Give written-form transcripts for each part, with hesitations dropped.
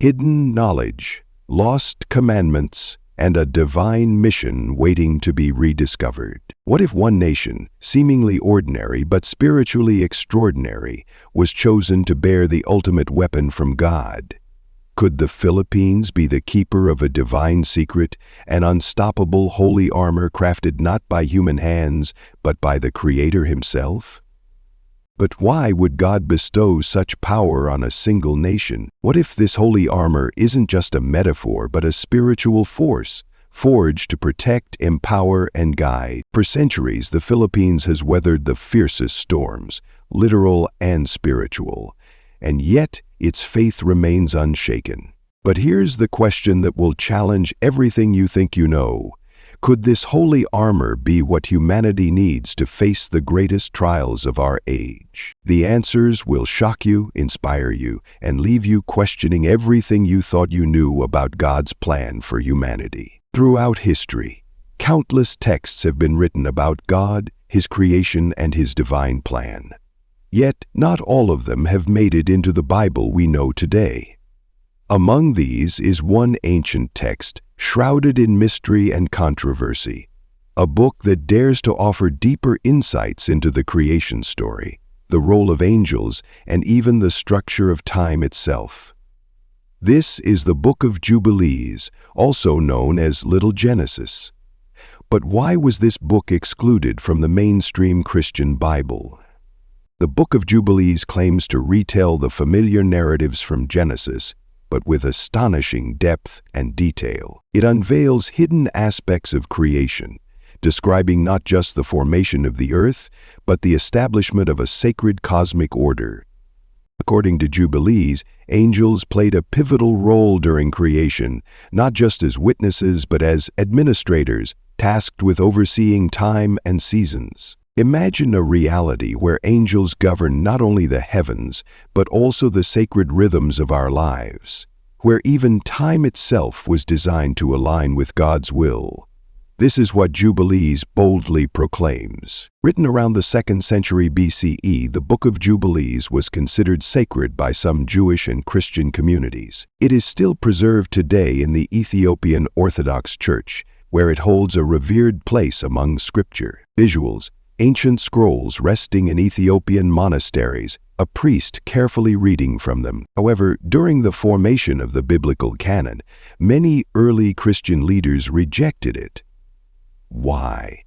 hidden knowledge, lost commandments, and a divine mission waiting to be rediscovered. What if one nation, seemingly ordinary but spiritually extraordinary, was chosen to bear the ultimate weapon from God? Could the Philippines be the keeper of a divine secret, an unstoppable holy armor crafted not by human hands, but by the Creator Himself? But why would God bestow such power on a single nation? What if this holy armor isn't just a metaphor, but a spiritual force, forged to protect, empower, and guide? For centuries, the Philippines has weathered the fiercest storms, literal and spiritual, and yet its faith remains unshaken. But here's the question that will challenge everything you think you know. Could this holy armor be what humanity needs to face the greatest trials of our age? The answers will shock you, inspire you, and leave you questioning everything you thought you knew about God's plan for humanity. Throughout history, countless texts have been written about God, His creation, and His divine plan. Yet, not all of them have made it into the Bible we know today. Among these is one ancient text, shrouded in mystery and controversy, a book that dares to offer deeper insights into the creation story, the role of angels, and even the structure of time itself. This is the Book of Jubilees, also known as Little Genesis. But why was this book excluded from the mainstream Christian Bible? The Book of Jubilees claims to retell the familiar narratives from Genesis, but with astonishing depth and detail. It unveils hidden aspects of creation, describing not just the formation of the earth, but the establishment of a sacred cosmic order. According to Jubilees, angels played a pivotal role during creation, not just as witnesses but as administrators, tasked with overseeing time and seasons. Imagine a reality where angels govern not only the heavens, but also the sacred rhythms of our lives, where even time itself was designed to align with God's will. This is what Jubilees boldly proclaims. Written around the 2nd century BCE, the Book of Jubilees was considered sacred by some Jewish and Christian communities. It is still preserved today in the Ethiopian Orthodox Church, where it holds a revered place among scripture. Visuals: ancient scrolls resting in Ethiopian monasteries, a priest carefully reading from them. However, during the formation of the biblical canon, many early Christian leaders rejected it. Why?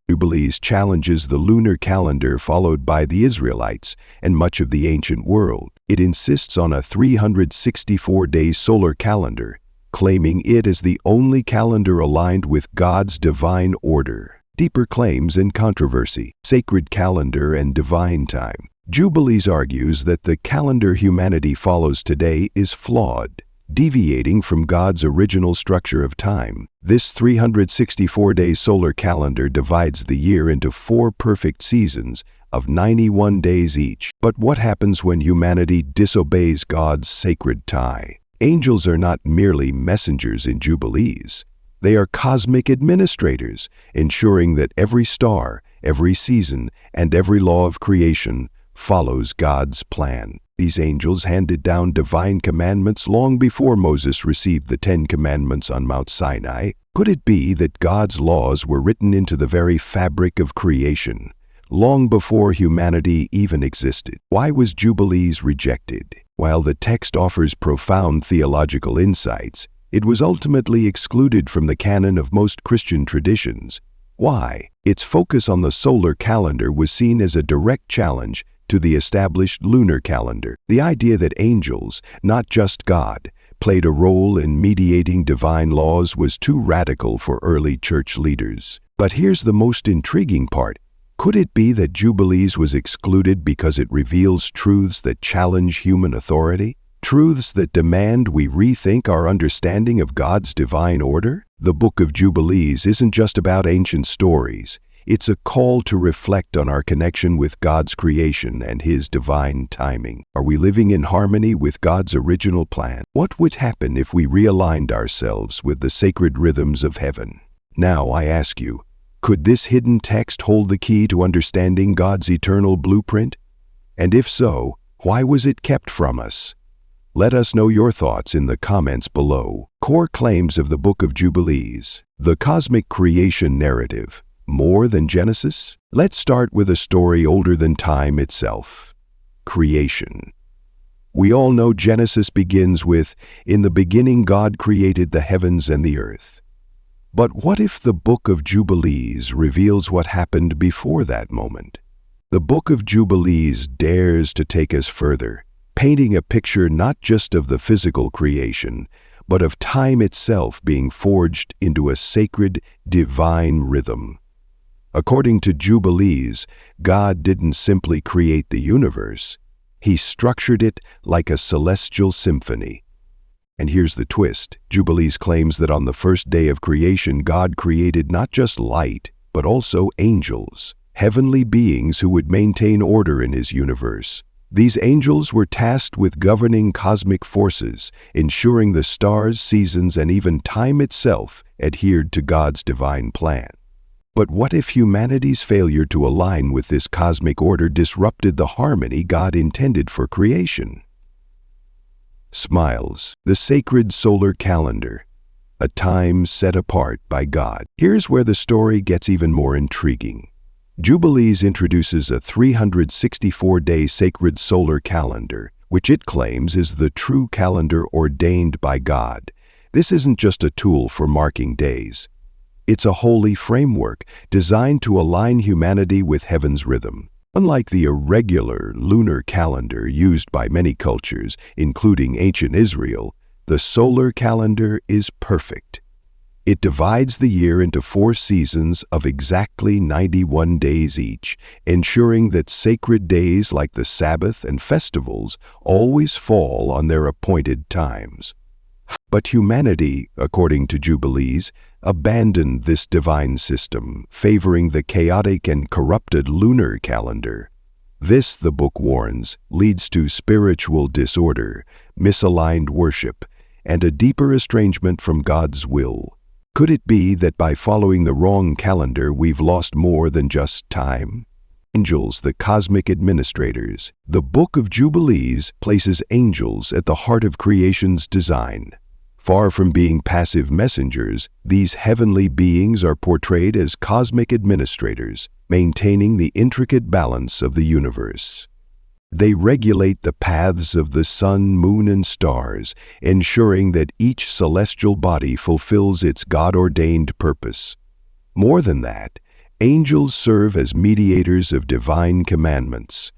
Jubilees challenges the lunar calendar followed by the Israelites and much of the ancient world. It insists on a 364-day solar calendar, claiming it as the only calendar aligned with God's divine order. Deeper claims and controversy: sacred calendar and divine time. Jubilees argues that the calendar humanity follows today is flawed, deviating from God's original structure of time. This 364-day solar calendar divides the year into 4 perfect seasons of 91 days each. But what happens when humanity disobeys God's sacred tie? Angels are not merely messengers in Jubilees. They are cosmic administrators, ensuring that every star, every season, and every law of creation follows God's plan. These angels handed down divine commandments long before Moses received the 10 Commandments on Mount Sinai. Could it be that God's laws were written into the very fabric of creation, long before humanity even existed? Why was Jubilees rejected? While the text offers profound theological insights, it was ultimately excluded from the canon of most Christian traditions. Why? Its focus on the solar calendar was seen as a direct challenge to the established lunar calendar. The idea that angels, not just God, played a role in mediating divine laws was too radical for early church leaders. But here's the most intriguing part. Could it be that Jubilees was excluded because it reveals truths that challenge human authority? Truths that demand we rethink our understanding of God's divine order? The Book of Jubilees isn't just about ancient stories. It's a call to reflect on our connection with God's creation and His divine timing. Are we living in harmony with God's original plan? What would happen if we realigned ourselves with the sacred rhythms of heaven? Now I ask you, could this hidden text hold the key to understanding God's eternal blueprint? And if so, why was it kept from us? Let us know your thoughts in the comments below. Core claims of the Book of Jubilees. The cosmic creation narrative. More than Genesis? Let's start with a story older than time itself. Creation. We all know Genesis begins with, "In the beginning God created the heavens and the earth." But what if the Book of Jubilees reveals what happened before that moment? The Book of Jubilees dares to take us further, painting a picture not just of the physical creation, but of time itself being forged into a sacred, divine rhythm. According to Jubilees, God didn't simply create the universe. He structured it like a celestial symphony. And here's the twist. Jubilees claims that on the first day of creation, God created not just light, but also angels, heavenly beings who would maintain order in his universe. These angels were tasked with governing cosmic forces, ensuring the stars, seasons, and even time itself adhered to God's divine plan. But what if humanity's failure to align with this cosmic order disrupted the harmony God intended for creation? Smiles, the sacred solar calendar, a time set apart by God. Here's where the story gets even more intriguing. Jubilees introduces a 364-day sacred solar calendar, which it claims is the true calendar ordained by God. This isn't just a tool for marking days. It's a holy framework designed to align humanity with heaven's rhythm. Unlike the irregular lunar calendar used by many cultures, including ancient Israel, the solar calendar is perfect. It divides the year into 4 seasons of exactly 91 days each, ensuring that sacred days like the Sabbath and festivals always fall on their appointed times. But humanity, according to Jubilees, abandoned this divine system, favoring the chaotic and corrupted lunar calendar. This, the book warns, leads to spiritual disorder, misaligned worship, and a deeper estrangement from God's will. Could it be that by following the wrong calendar we've lost more than just time? Angels, the cosmic administrators. The Book of Jubilees places angels at the heart of creation's design. Far from being passive messengers, these heavenly beings are portrayed as cosmic administrators, maintaining the intricate balance of the universe. They regulate the paths of the sun, moon, and stars, ensuring that each celestial body fulfills its God-ordained purpose. More than that, angels serve as mediators of divine commandments.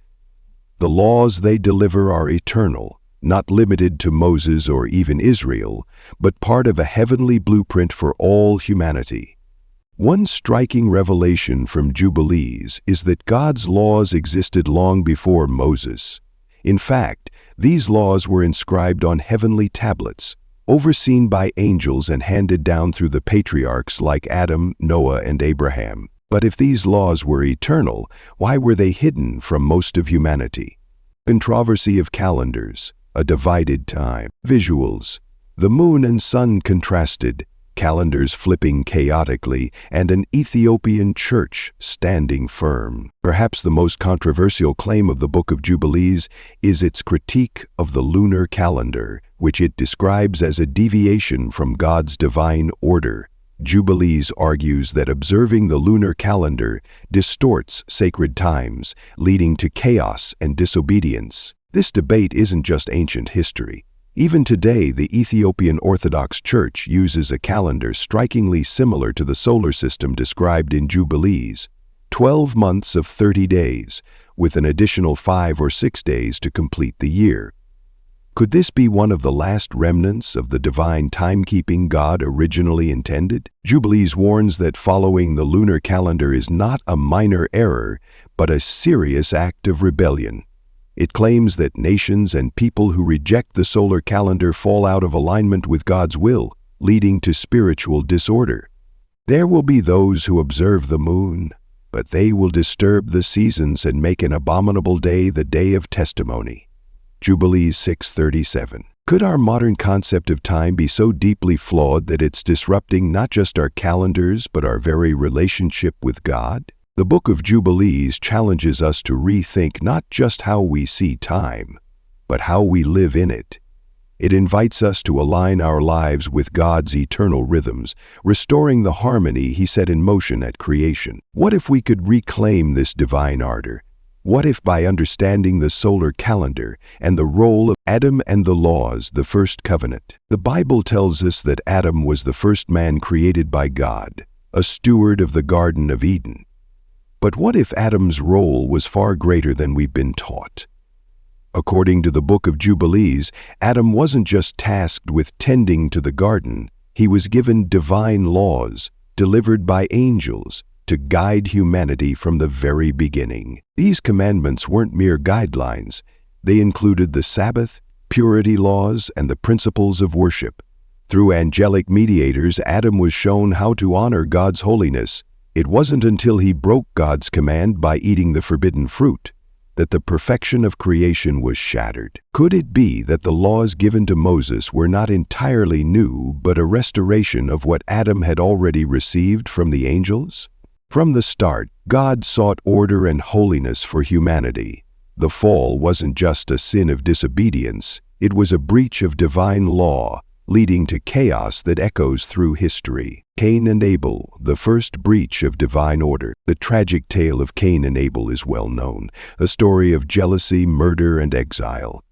The laws they deliver are eternal, not limited to Moses or even Israel, but part of a heavenly blueprint for all humanity. One striking revelation from Jubilees is that God's laws existed long before Moses. In fact, these laws were inscribed on heavenly tablets, overseen by angels and handed down through the patriarchs like Adam, Noah, and Abraham. But if these laws were eternal, why were they hidden from most of humanity? Controversy of calendars, a divided time. Visuals. The moon and sun contrasted, calendars flipping chaotically, and an Ethiopian church standing firm. Perhaps the most controversial claim of the Book of Jubilees is its critique of the lunar calendar, which it describes as a deviation from God's divine order. Jubilees argues that observing the lunar calendar distorts sacred times, leading to chaos and disobedience. This debate isn't just ancient history. Even today, the Ethiopian Orthodox Church uses a calendar strikingly similar to the solar system described in Jubilees, 12 months of 30 days, with an additional 5 or 6 days to complete the year. Could this be one of the last remnants of the divine timekeeping God originally intended? Jubilees warns that following the lunar calendar is not a minor error, but a serious act of rebellion. It claims that nations and people who reject the solar calendar fall out of alignment with God's will, leading to spiritual disorder. There will be those who observe the moon, but they will disturb the seasons and make an abominable day the day of testimony. Jubilees 6:37. Could our modern concept of time be so deeply flawed that it's disrupting not just our calendars but our very relationship with God? The Book of Jubilees challenges us to rethink not just how we see time, but how we live in it. It invites us to align our lives with God's eternal rhythms, restoring the harmony He set in motion at creation. What if we could reclaim this divine ardor? What if, by understanding the solar calendar and the role of Adam and the laws, the first covenant? The Bible tells us that Adam was the first man created by God, a steward of the Garden of Eden. But what if Adam's role was far greater than we've been taught? According to the book of Jubilees, Adam wasn't just tasked with tending to the garden. He was given divine laws, delivered by angels, to guide humanity from the very beginning. These commandments weren't mere guidelines. They included the Sabbath, purity laws, and the principles of worship. Through angelic mediators, Adam was shown how to honor God's holiness. It wasn't until he broke God's command by eating the forbidden fruit that the perfection of creation was shattered. Could it be that the laws given to Moses were not entirely new, but a restoration of what Adam had already received from the angels? From the start, God sought order and holiness for humanity. The fall wasn't just a sin of disobedience, it was a breach of divine law, leading to chaos that echoes through history. Cain and Abel, the first breach of divine order. The tragic tale of Cain and Abel is well known, a story of jealousy, murder, and exile.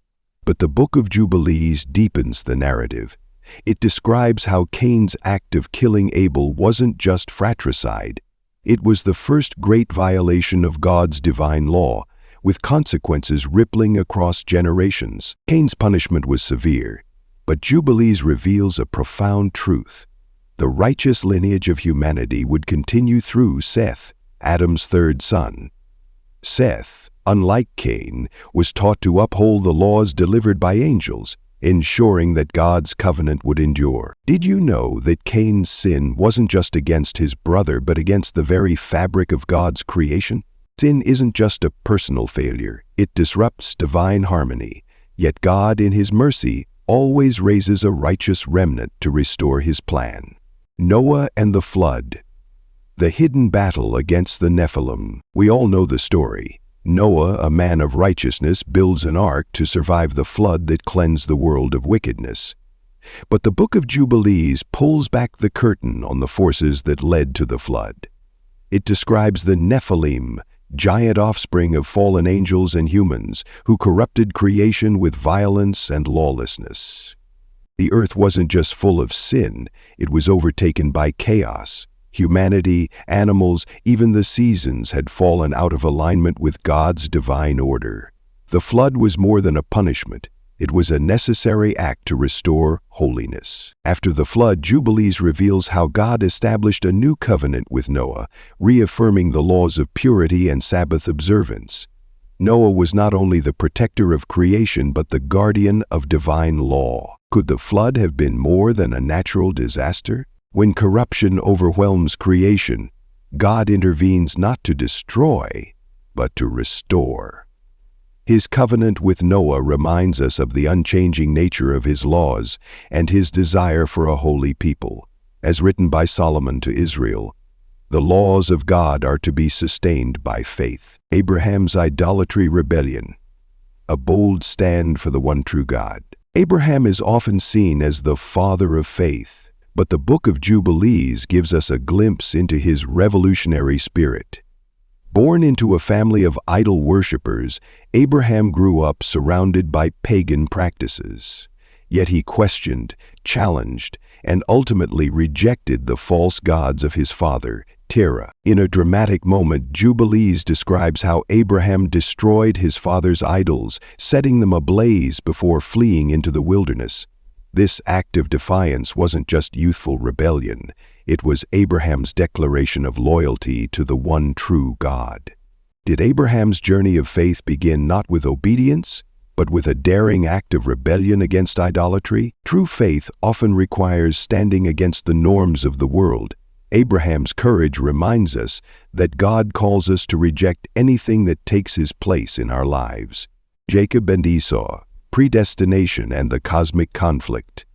But the book of Jubilees deepens the narrative. It describes how Cain's act of killing Abel wasn't just fratricide. It was the first great violation of God's divine law, with consequences rippling across generations. Cain's punishment was severe, but Jubilees reveals a profound truth. The righteous lineage of humanity would continue through Seth, Adam's third son. Seth, unlike Cain, was taught to uphold the laws delivered by angels, ensuring that God's covenant would endure. Did you know that Cain's sin wasn't just against his brother, but against the very fabric of God's creation? Sin isn't just a personal failure. It disrupts divine harmony. Yet God, in His mercy, always raises a righteous remnant to restore His plan. Noah and the flood. The hidden battle against the Nephilim. We all know the story. Noah, a man of righteousness, builds an ark to survive the flood that cleansed the world of wickedness. But the book of Jubilees pulls back the curtain on the forces that led to the flood. It describes the Nephilim, giant offspring of fallen angels and humans, who corrupted creation with violence and lawlessness. The earth wasn't just full of sin, it was overtaken by chaos. Humanity, animals, even the seasons had fallen out of alignment with God's divine order. The flood was more than a punishment. It was a necessary act to restore holiness. After the flood, Jubilees reveals how God established a new covenant with Noah, reaffirming the laws of purity and Sabbath observance. Noah was not only the protector of creation, but the guardian of divine law. Could the flood have been more than a natural disaster? When corruption overwhelms creation, God intervenes not to destroy, but to restore. His covenant with Noah reminds us of the unchanging nature of His laws and His desire for a holy people. As written by Solomon to Israel, the laws of God are to be sustained by faith. Abraham's idolatry rebellion, a bold stand for the one true God. Abraham is often seen as the father of faith, but the book of Jubilees gives us a glimpse into his revolutionary spirit. Born into a family of idol worshippers, Abraham grew up surrounded by pagan practices. Yet he questioned, challenged, and ultimately rejected the false gods of his father, Terah. In a dramatic moment, Jubilees describes how Abraham destroyed his father's idols, setting them ablaze before fleeing into the wilderness. This act of defiance wasn't just youthful rebellion. It was Abraham's declaration of loyalty to the one true God. Did Abraham's journey of faith begin not with obedience, but with a daring act of rebellion against idolatry? True faith often requires standing against the norms of the world. Abraham's courage reminds us that God calls us to reject anything that takes His place in our lives. Jacob and Esau, predestination and the cosmic conflict.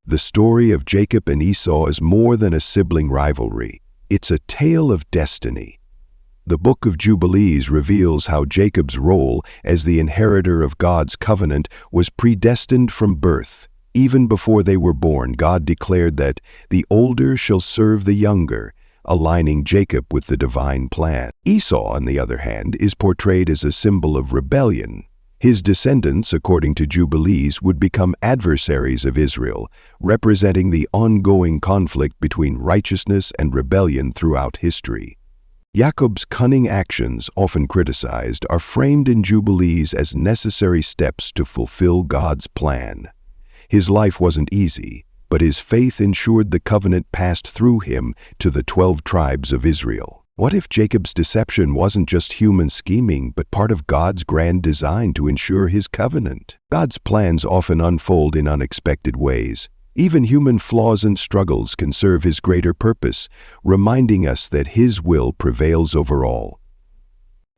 The story of Jacob and Esau is more than a sibling rivalry. It's a tale of destiny. The book of Jubilees reveals how Jacob's role as the inheritor of God's covenant was predestined from birth. Even before they were born, God declared that the older shall serve the younger, aligning Jacob with the divine plan. Esau, on the other hand, is portrayed as a symbol of rebellion. His descendants, according to Jubilees, would become adversaries of Israel, representing the ongoing conflict between righteousness and rebellion throughout history. Jacob's cunning actions, often criticized, are framed in Jubilees as necessary steps to fulfill God's plan. His life wasn't easy, but his faith ensured the covenant passed through him to the 12 tribes of Israel. What if Jacob's deception wasn't just human scheming, but part of God's grand design to ensure his covenant? God's plans often unfold in unexpected ways. Even human flaws and struggles can serve his greater purpose, reminding us that his will prevails over all.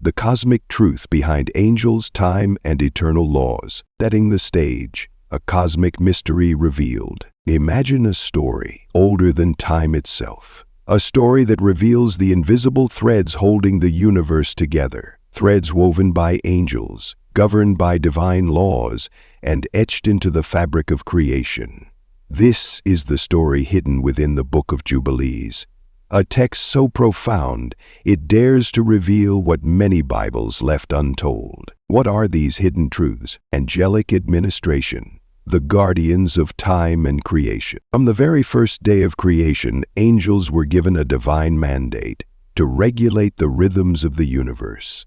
The cosmic truth behind angels, time, and eternal laws, setting the stage, a cosmic mystery revealed. Imagine a story older than time itself. A story that reveals the invisible threads holding the universe together, threads woven by angels, governed by divine laws, and etched into the fabric of creation. This is the story hidden within the Book of Jubilees, a text so profound it dares to reveal what many Bibles left untold. What are these hidden truths? Angelic administration, the guardians of time and creation. From the very first day of creation, angels were given a divine mandate to regulate the rhythms of the universe.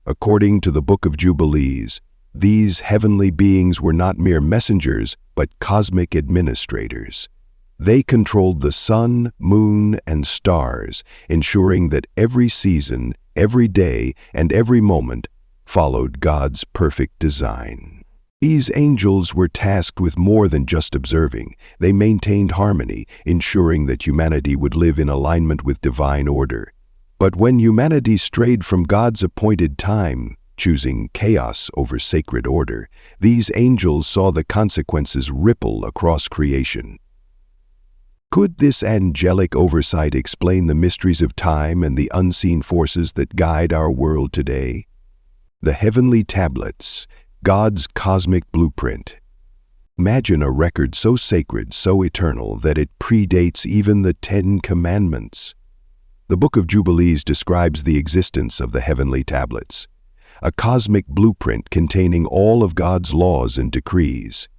According to the Book of Jubilees, these heavenly beings were not mere messengers, but cosmic administrators. They controlled the sun, moon, and stars, ensuring that every season, every day, and every moment followed God's perfect design. These angels were tasked with more than just observing. They maintained harmony, ensuring that humanity would live in alignment with divine order. But when humanity strayed from God's appointed time, choosing chaos over sacred order, these angels saw the consequences ripple across creation. Could this angelic oversight explain the mysteries of time and the unseen forces that guide our world today? The heavenly tablets, God's cosmic blueprint. Imagine a record so sacred, so eternal, that it predates even the 10 Commandments. The Book of Jubilees describes the existence of the heavenly tablets, a cosmic blueprint containing all of God's laws and decrees.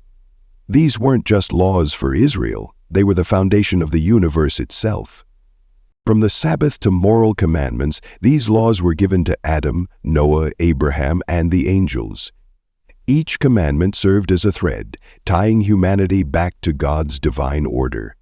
These weren't just laws for Israel, they were the foundation of the universe itself. From the Sabbath to moral commandments, these laws were given to Adam, Noah, Abraham, and the angels. Each commandment served as a thread, tying humanity back to God's divine order.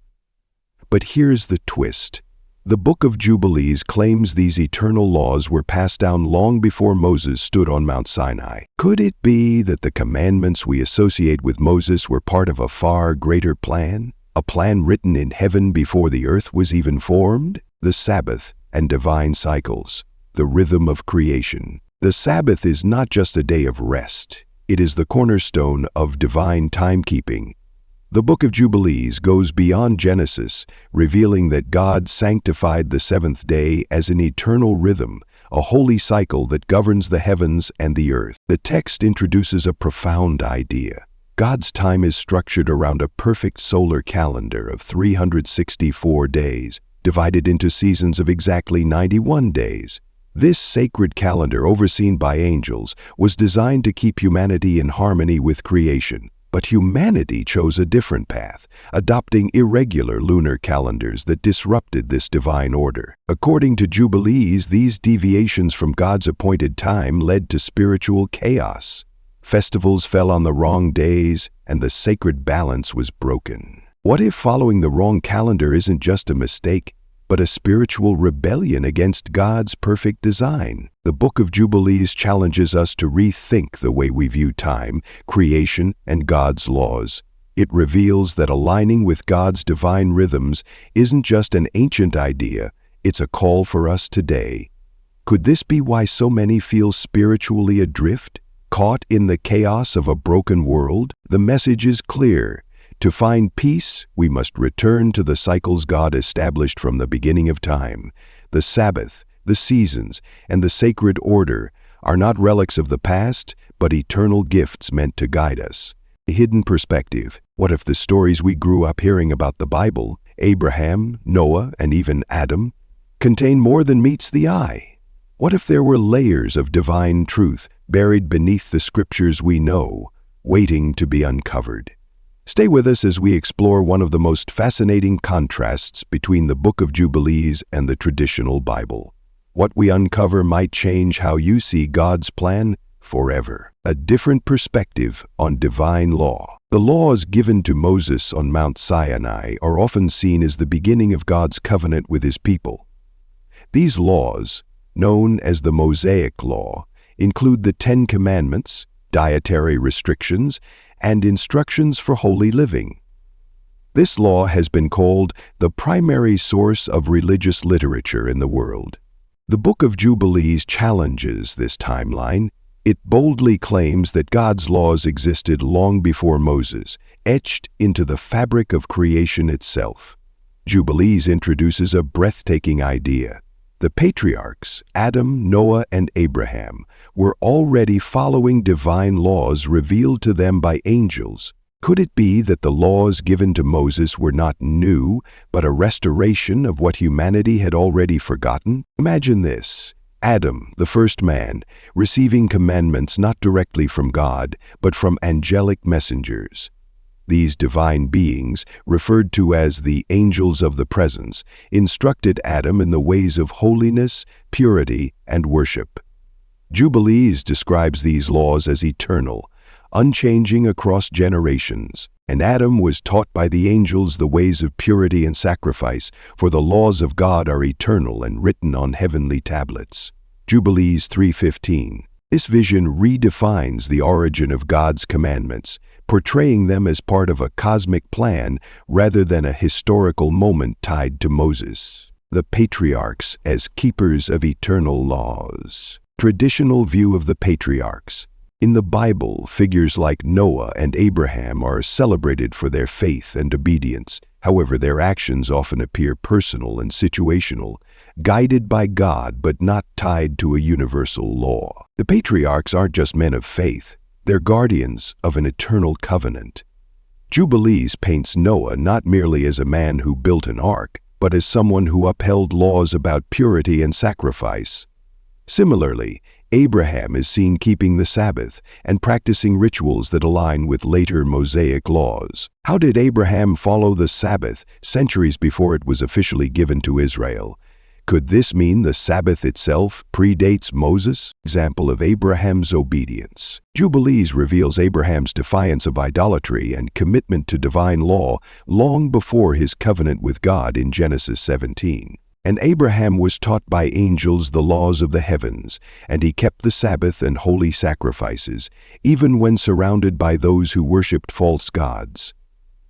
But here's the twist. The Book of Jubilees claims these eternal laws were passed down long before Moses stood on Mount Sinai. Could it be that the commandments we associate with Moses were part of a far greater plan? A plan written in heaven before the earth was even formed? The Sabbath and divine cycles, the rhythm of creation. The Sabbath is not just a day of rest. It is the cornerstone of divine timekeeping. The Book of Jubilees goes beyond Genesis, revealing that God sanctified the seventh day as an eternal rhythm, a holy cycle that governs the heavens and the earth. The text introduces a profound idea. God's time is structured around a perfect solar calendar of 364 days, divided into seasons of exactly 91 days. This sacred calendar, overseen by angels, was designed to keep humanity in harmony with creation. But humanity chose a different path, adopting irregular lunar calendars that disrupted this divine order. According to Jubilees, these deviations from God's appointed time led to spiritual chaos. Festivals fell on the wrong days, and the sacred balance was broken. What if following the wrong calendar isn't just a mistake, but a spiritual rebellion against God's perfect design? The Book of Jubilees challenges us to rethink the way we view time, creation, and God's laws. It reveals that aligning with God's divine rhythms isn't just an ancient idea, it's a call for us today. Could this be why so many feel spiritually adrift, caught in the chaos of a broken world? The message is clear. To find peace, we must return to the cycles God established from the beginning of time. The Sabbath, the seasons, and the sacred order are not relics of the past, but eternal gifts meant to guide us. A hidden perspective. What if the stories we grew up hearing about the Bible, Abraham, Noah, and even Adam, contain more than meets the eye? What if there were layers of divine truth buried beneath the scriptures we know, waiting to be uncovered? Stay with us as we explore one of the most fascinating contrasts between the Book of Jubilees and the traditional Bible. What we uncover might change how you see God's plan forever. A different perspective on divine law. The laws given to Moses on Mount Sinai are often seen as the beginning of God's covenant with his people. These laws, known as the Mosaic Law, include the 10 Commandments, dietary restrictions, and instructions for holy living. This law has been called the primary source of religious literature in the world. The Book of Jubilees challenges this timeline. It boldly claims that God's laws existed long before Moses, etched into the fabric of creation itself. Jubilees introduces a breathtaking idea. The patriarchs, Adam, Noah, and Abraham, were already following divine laws revealed to them by angels. Could it be that the laws given to Moses were not new, but a restoration of what humanity had already forgotten? Imagine this. Adam, the first man, receiving commandments not directly from God, but from angelic messengers. These divine beings, referred to as the angels of the presence, instructed Adam in the ways of holiness, purity, and worship. Jubilees describes these laws as eternal, unchanging across generations, and Adam was taught by the angels the ways of purity and sacrifice, for the laws of God are eternal and written on heavenly tablets. Jubilees 3:15. This vision redefines the origin of God's commandments, portraying them as part of a cosmic plan rather than a historical moment tied to Moses. The patriarchs as keepers of eternal laws. Traditional view of the patriarchs. In the Bible, figures like Noah and Abraham are celebrated for their faith and obedience. However, their actions often appear personal and situational, guided by God but not tied to a universal law. The patriarchs aren't just men of faith, they're guardians of an eternal covenant. Jubilees paints Noah not merely as a man who built an ark, but as someone who upheld laws about purity and sacrifice. Similarly, Abraham is seen keeping the Sabbath and practicing rituals that align with later Mosaic laws. How did Abraham follow the Sabbath centuries before it was officially given to Israel? Could this mean the Sabbath itself predates Moses? Example of Abraham's obedience. Jubilees reveals Abraham's defiance of idolatry and commitment to divine law long before his covenant with God in Genesis 17. And Abraham was taught by angels the laws of the heavens, and he kept the Sabbath and holy sacrifices, even when surrounded by those who worshipped false gods.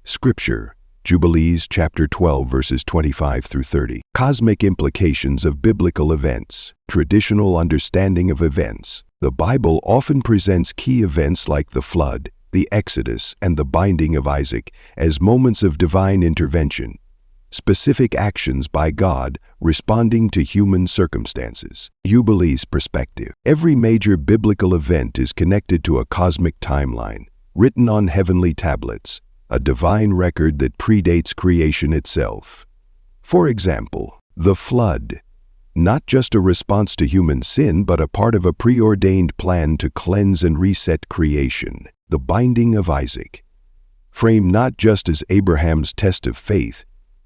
Scripture, Jubilees chapter 12 verses 25 through 30. Cosmic implications of biblical events. Traditional understanding of events. The Bible often presents key events like the flood, the Exodus, and the binding of Isaac as moments of divine intervention. Specific actions by God responding to human circumstances. Jubilees perspective. Every major biblical event is connected to a cosmic timeline, written on heavenly tablets, a divine record that predates creation itself. For example, the flood, not just a response to human sin, but a part of a preordained plan to cleanse and reset creation. The binding of Isaac, framed not just as Abraham's test of faith,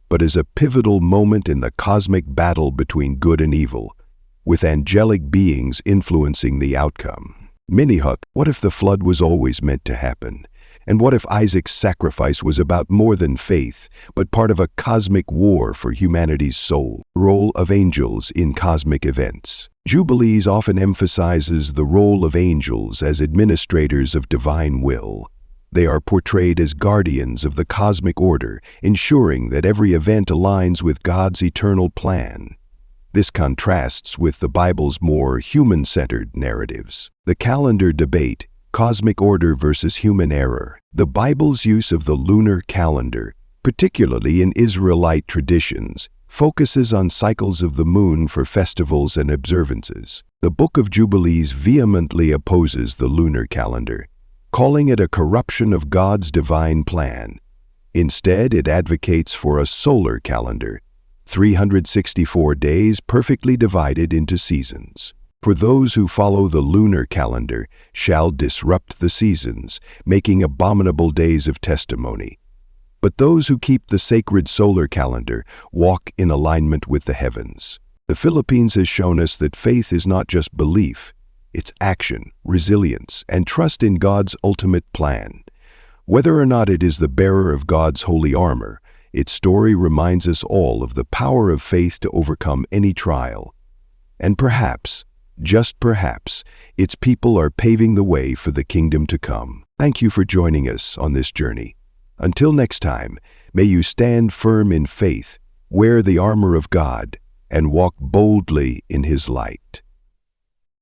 but as a pivotal moment in the cosmic battle between good and evil, with angelic beings influencing the outcome. Mini-Huck, what if the flood was always meant to happen? And what if Isaac's sacrifice was about more than faith, but part of a cosmic war for humanity's soul? Role of angels in cosmic events. Jubilees often emphasizes the role of angels as administrators of divine will. They are portrayed as guardians of the cosmic order, ensuring that every event aligns with God's eternal plan. This contrasts with the Bible's more human-centered narratives. The calendar debate, cosmic order versus human error. The Bible's use of the lunar calendar, particularly in Israelite traditions, focuses on cycles of the moon for festivals and observances. The Book of Jubilees vehemently opposes the lunar calendar, calling it a corruption of God's divine plan. Instead, it advocates for a solar calendar, 364 days perfectly divided into seasons. For those who follow the lunar calendar shall disrupt the seasons, making abominable days of testimony. But those who keep the sacred solar calendar walk in alignment with the heavens. The Philippines has shown us that faith is not just belief, it's action, resilience, and trust in God's ultimate plan. Whether or not it is the bearer of God's holy armor, its story reminds us all of the power of faith to overcome any trial. And perhaps, just perhaps, its people are paving the way for the kingdom to come. Thank you for joining us on this journey. Until next time, may you stand firm in faith, wear the armor of God, and walk boldly in His light.